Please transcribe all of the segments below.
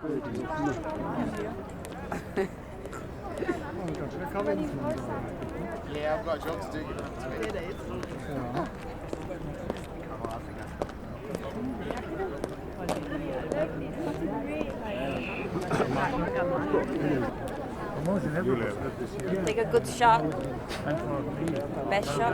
Yeah, I've got a job to do. Take a good shot. Best shot.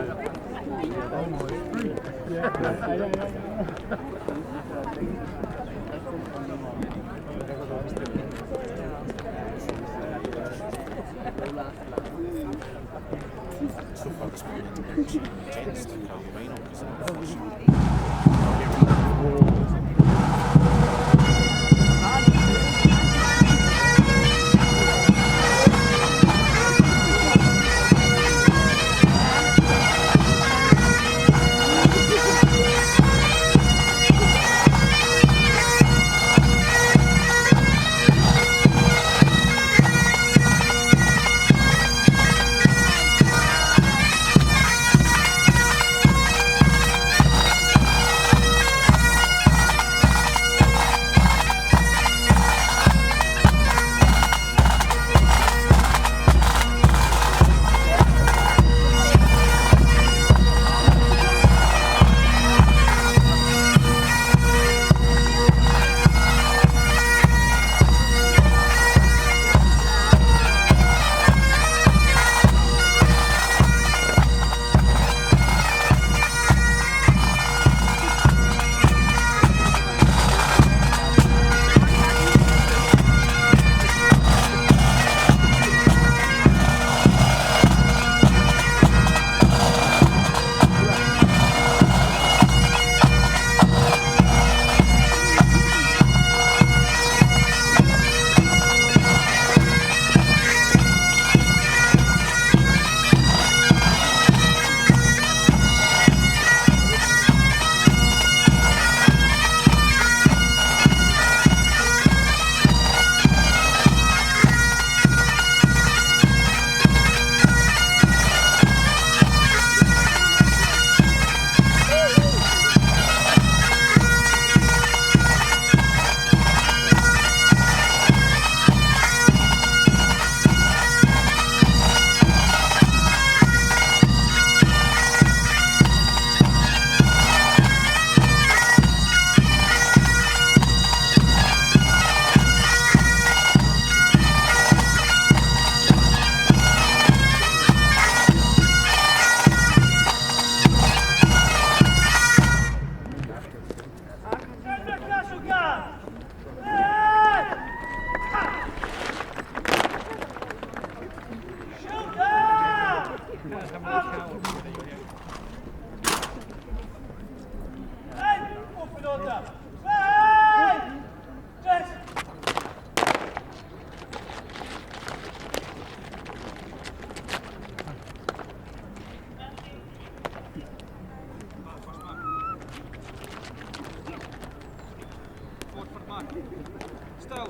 Stil!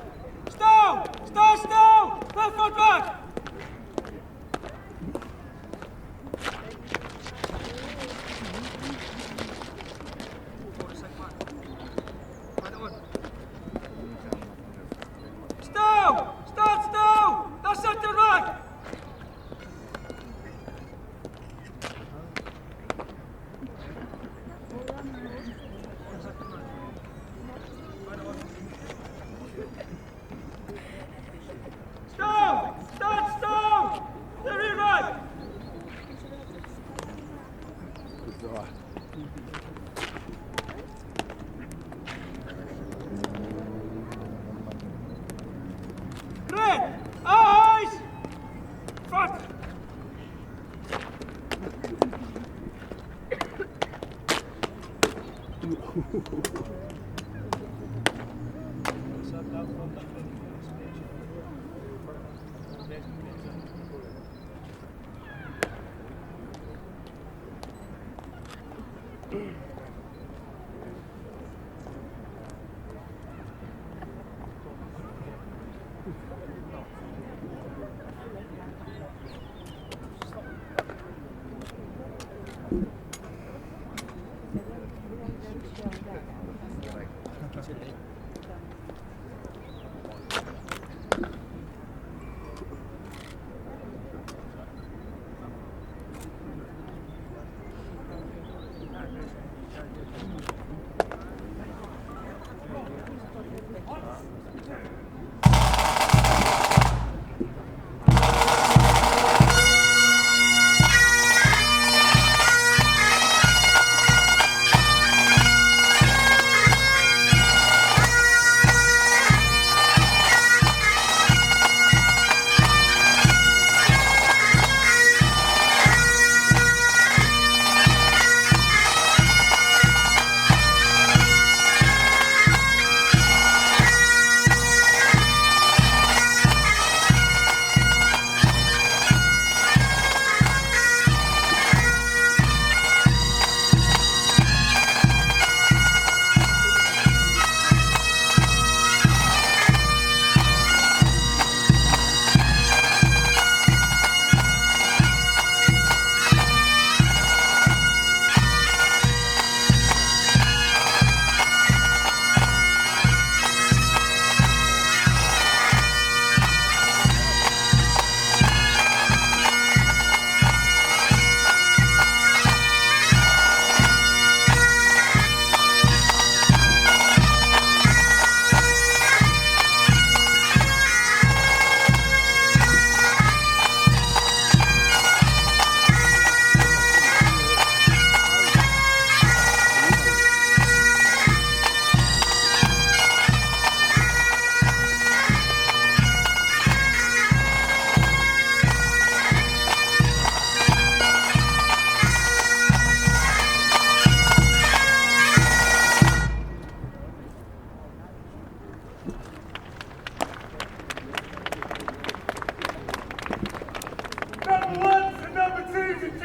Stil! Stil, stil! Left foot back! Stil! Stand still! That's it to right! Stone! Stand still! Very right! Red! Eyes! Front!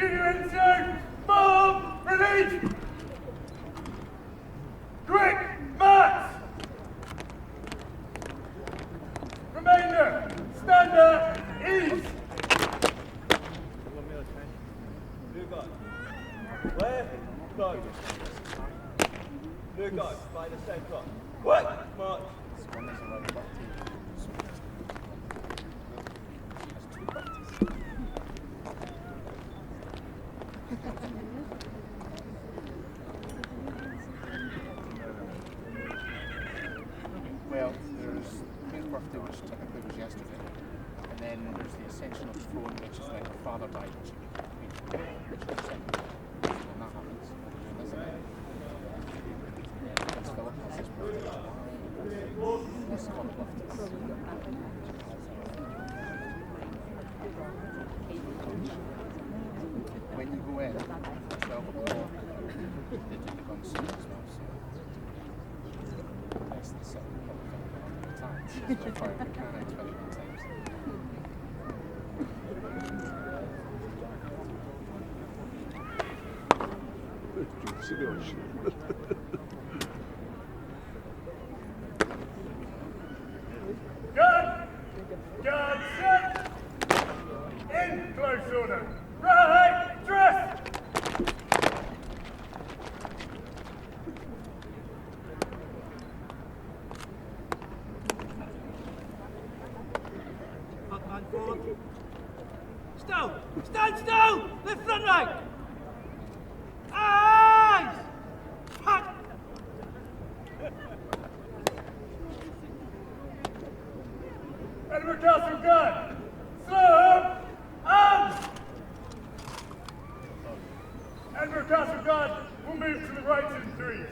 Continue into form, release. Quick, march. Remainder, standard, ease. New guy. Where? Go. New guy, by the centre. What? March. One is a right back team. Well, there's Queen's birthday, which technically was yesterday, and then there's the Ascension of the Throne, which is like her father died, which is the second. When that happens, isn't it? Prince Philip has his birthday. This is what I'd love to see. When you go in, 12 o'clock, they do the gun soon as well, so less than 7 o'clock time. So they're trying mechanics 21 times. Gun! Gun set! In close order. Right, dress! Line forward. Still! Stand still! Left front right! Eyes! Hut! Edward Castle gun! Slow! Arms! Edward Castle gun will move to the right in 3.